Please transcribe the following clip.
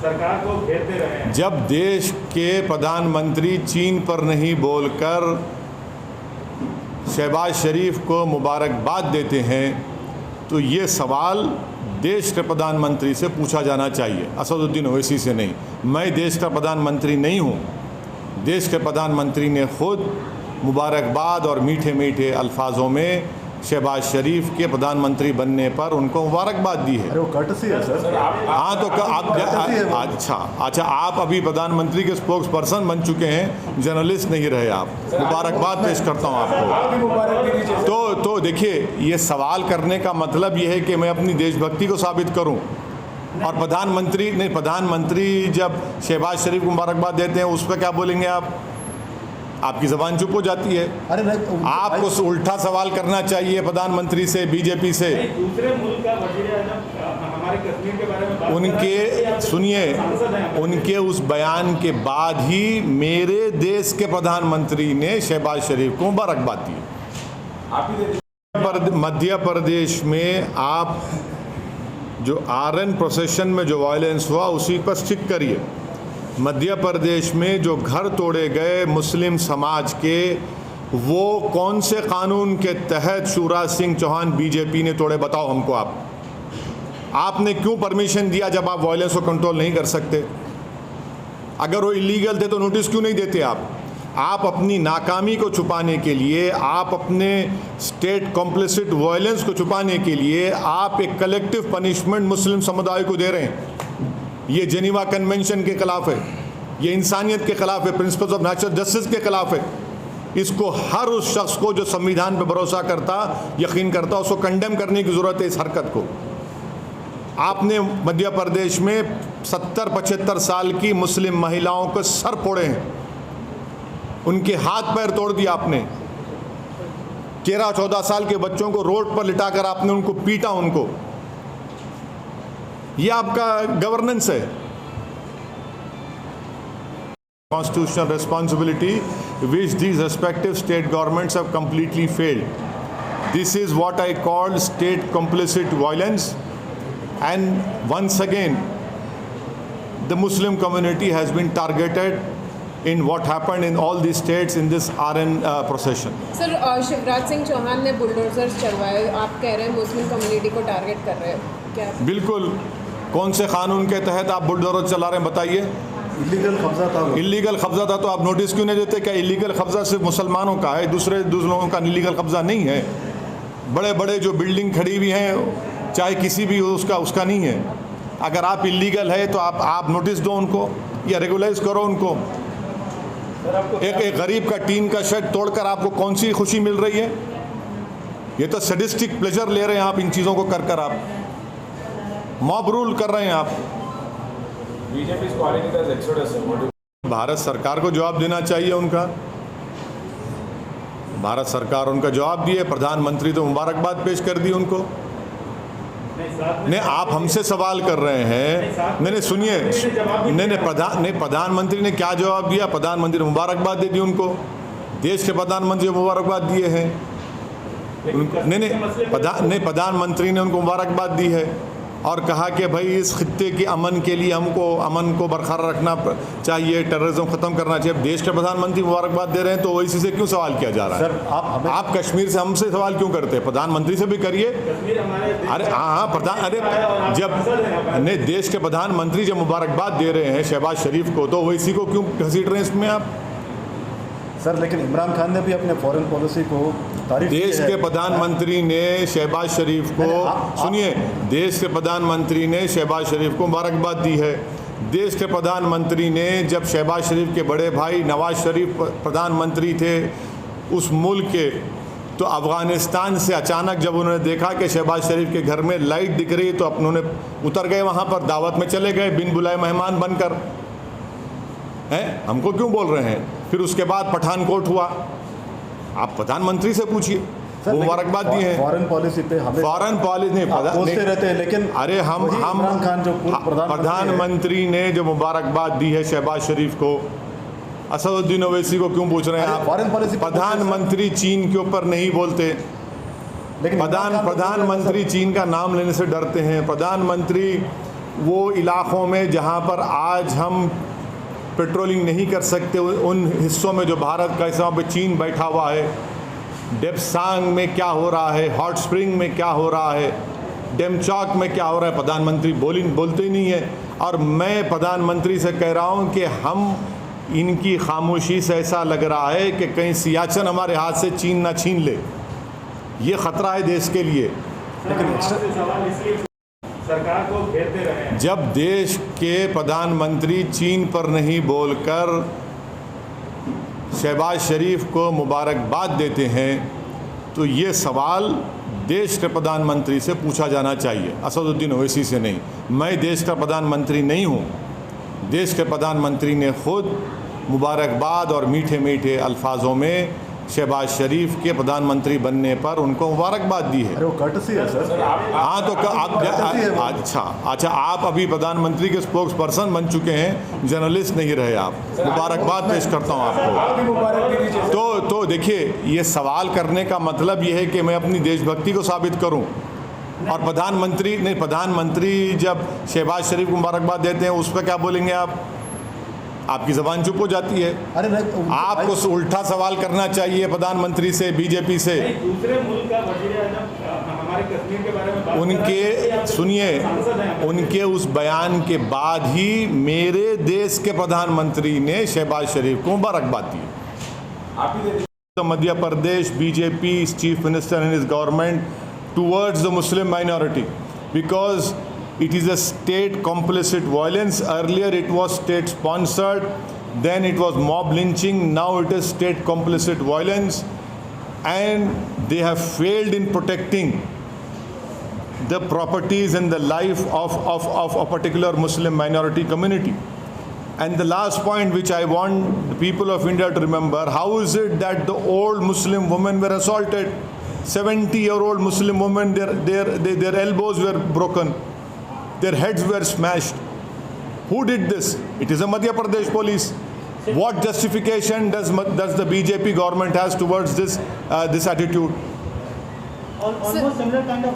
सरकार को घेरते रहे हैं। जब देश के प्रधानमंत्री चीन पर नहीं बोलकर शहबाज शरीफ को मुबारकबाद देते हैं तो ये सवाल देश के प्रधानमंत्री से पूछा जाना चाहिए, असदुद्दीन ओवैसी से नहीं। मैं देश का प्रधानमंत्री नहीं हूँ। देश के प्रधानमंत्री ने खुद मुबारकबाद और मीठे मीठे अल्फाजों में शहबाज शरीफ के प्रधानमंत्री बनने पर उनको मुबारकबाद दी है। अरे वो कर्टसी है सर। हाँ तो आप अच्छा आप अभी प्रधानमंत्री के स्पोक्स पर्सन बन चुके हैं, जर्नलिस्ट नहीं रहे आप। मुबारकबाद पेश करता हूँ आपको। तो देखिए, ये सवाल करने का मतलब ये है कि मैं अपनी देशभक्ति को साबित करूँ। और प्रधानमंत्री जब शहबाज शरीफ को मुबारकबाद देते हैं उस पर क्या बोलेंगे आप? आपकी ज़बान चुप हो जाती है। अरे आपको उल्टा सवाल करना चाहिए प्रधानमंत्री से, बीजेपी से। दूसरे मुल्क का वज़ीर-ए-आज़म हमारे कश्मीर के बारे में बात उनके सुनिए, उनके उस बयान के बाद ही मेरे देश के प्रधानमंत्री ने शहबाज शरीफ को मुबारकबाद दी। मध्य प्रदेश में आप जो आरएन प्रोसेशन में जो वायलेंस हुआ उसी पर स्टिक करिए। मध्य प्रदेश में जो घर तोड़े गए मुस्लिम समाज के, वो कौन से कानून के तहत शिवराज सिंह चौहान बीजेपी ने तोड़े? बताओ हमको। आपने क्यों परमिशन दिया जब आप वायलेंस को कंट्रोल नहीं कर सकते? अगर वो इलीगल थे तो नोटिस क्यों नहीं देते आप अपनी नाकामी को छुपाने के लिए, आप अपने स्टेट कॉम्प्लिसिट वायलेंस को छुपाने के लिए आप एक कलेक्टिव पनिशमेंट मुस्लिम समुदाय को दे रहे हैं। ये जेनीवा कन्वेंशन के खिलाफ है, ये इंसानियत के खिलाफ है, प्रिंसिपल्स ऑफ नेचुरल जस्टिस के खिलाफ है। इसको हर उस शख्स को जो संविधान पर भरोसा करता, यकीन करता, उसको कंडेम करने की ज़रूरत है इस हरकत को। आपने मध्य प्रदेश में 70-75 साल की मुस्लिम महिलाओं के सर फोड़े हैं, उनके हाथ पैर तोड़ दिया आपने। 13-14 साल के बच्चों को रोड पर लिटाकर आपने उनको पीटा उनको। ये आपका गवर्नेंस है। Constitutional responsibility which these respective state governments have completely failed. This is what I call state complicit violence, and once again the Muslim community has been targeted in what happened in all these states in this RN procession. Sir, Shivraj Singh Chouhan ने bulldozers चलवाए, आप कह रहे हैं Muslim community को target कर रहे हैं क्या? बिल्कुल। कौन से कानून के तहत आप बुलडोजर चला रहे हैं बताइए? इलीगल कब्जा था। इलीगल कब्जा था तो आप नोटिस क्यों नहीं देते? क्या इलीगल कब्जा सिर्फ मुसलमानों का है, दूसरे लोगों का इलीगल कब्जा नहीं है? बड़े बड़े जो बिल्डिंग खड़ी हुई हैं, चाहे किसी भी हो, उसका नहीं है। अगर आप इलीगल है तो आप नोटिस दो उनको या रेगुलाइज करो उनको। एक गरीब का टीन का शेड तोड़कर आपको कौन सी खुशी मिल रही है? ये तो सैडिस्टिक प्लेजर ले रहे हैं आप इन चीज़ों को कर आप मॉब रूल कर रहे हैं आप। भारत सरकार को जवाब देना चाहिए उनका। भारत सरकार उनका जवाब दिए, प्रधानमंत्री तो मुबारकबाद पेश कर दी उनको। नहीं, आप हमसे सवाल कर रहे हैं। नहीं सुनिए, नहीं प्रधानमंत्री ने क्या जवाब दिया? प्रधानमंत्री ने मुबारकबाद दे दी उनको। देश के प्रधानमंत्री को मुबारकबाद दिए हैं। नहीं, प्रधानमंत्री ने उनको मुबारकबाद दी है और कहा कि भाई इस खित्ते के अमन के लिए हमको अमन को बरकरार रखना चाहिए, टेररिज्म ख़त्म करना चाहिए। देश के प्रधानमंत्री मुबारकबाद दे रहे हैं तो ओवैसी से क्यों सवाल किया जा रहा है? सर आप कश्मीर से हमसे सवाल क्यों करते हैं? प्रधानमंत्री से भी करिए। अरे हाँ, जब नहीं देश के प्रधानमंत्री जब मुबारकबाद दे रहे हैं शहबाज शरीफ को, तो ओवैसी को क्यों घसीट रहे हैं इसमें आप? सर लेकिन इमरान खान ने भी अपने फॉरेन पॉलिसी को देश के प्रधानमंत्री ने शहबाज शरीफ को सुनिए, देश के प्रधानमंत्री ने शहबाज शरीफ को मुबारकबाद दी है। देश के प्रधानमंत्री ने जब शहबाज शरीफ के बड़े भाई नवाज शरीफ प्रधानमंत्री थे उस मुल्क के, तो अफ़गानिस्तान से अचानक जब उन्होंने देखा कि शहबाज शरीफ के घर में लाइट दिख रही तो उन्होंने उतर गए, वहाँ पर दावत में चले गए बिन बुलाए मेहमान बनकर। हैं, हमको क्यों बोल रहे हैं? फिर उसके बाद पठानकोट हुआ, आप प्रधानमंत्री से पूछिए, वो मुबारकबाद दिए हैं। फॉरेन पॉलिसी पे हमें फॉरेन पॉलिसी नहीं पूछते रहते हैं, लेकिन अरे हम इमरान खान जो प्रधानमंत्री ने जो मुबारकबाद दी है शहबाज शरीफ को, असदुद्दीन ओवैसी को क्यों पूछ रहे हैं आप? फॉरेन पॉलिसी प्रधानमंत्री चीन के ऊपर नहीं बोलते, लेकिन प्रधानमंत्री चीन का नाम लेने से डरते हैं। प्रधानमंत्री वो इलाक़ों में जहाँ पर आज हम पेट्रोलिंग नहीं कर सकते, उन हिस्सों में जो भारत का हिस्सा पे चीन बैठा हुआ है, डेप्सांग में क्या हो रहा है, हॉट स्प्रिंग में क्या हो रहा है, डेमचौक में क्या हो रहा है, प्रधानमंत्री बोलते ही नहीं है। और मैं प्रधानमंत्री से कह रहा हूँ कि हम इनकी खामोशी से ऐसा लग रहा है कि कहीं सियाचिन हमारे हाथ से चीन ना छीन ले। ये ख़तरा है देश के लिए। लेकिन सवाल इसलिए सरकार को घेरते रहे हैं। जब देश के प्रधानमंत्री चीन पर नहीं बोलकर शहबाज शरीफ को मुबारकबाद देते हैं तो ये सवाल देश के प्रधानमंत्री से पूछा जाना चाहिए, असदुद्दीन ओवैसी से नहीं। मैं देश का प्रधानमंत्री नहीं हूँ। देश के प्रधानमंत्री ने खुद मुबारकबाद और मीठे मीठे अल्फाजों में शहबाज शरीफ के प्रधानमंत्री बनने पर उनको मुबारकबाद दी है। अरे वो कर्टसी है सर। हाँ, तो आप अच्छा आप अभी प्रधानमंत्री के स्पोक्स पर्सन बन चुके हैं, जर्नलिस्ट नहीं रहे आप। मुबारकबाद पेश करता हूँ आपको। तो देखिए, ये सवाल करने का मतलब ये है कि मैं अपनी देशभक्ति को साबित करूँ। और प्रधानमंत्री जब शहबाज शरीफ को मुबारकबाद देते हैं उस पर क्या बोलेंगे आप? आपकी ज़बान चुप हो जाती है। अरे आपको उल्टा सवाल करना चाहिए प्रधानमंत्री से, बीजेपी से। दूसरे मुल्क का वज़ीर-ए-आज़म हमारे कश्मीर के बारे में बात उनके सुनिए, उनके उस बयान के बाद ही मेरे देश के प्रधानमंत्री ने शहबाज शरीफ को मुबारकबाद दी। तो Madhya Pradesh BJP chief minister and his government towards the Muslim minority because it is a state complicit violence. Earlier it was state sponsored, then it was mob lynching, now it is state complicit violence, and they have failed in protecting the properties and the life of a particular Muslim minority community. And the last point which I want the people of India to remember, how is it that the old Muslim women were assaulted? 70-year-old Muslim women, their elbows were broken, their heads were smashed. Who did this? It is a Madhya Pradesh police. What justification does the BJP government has towards this attitude? Almost similar kind of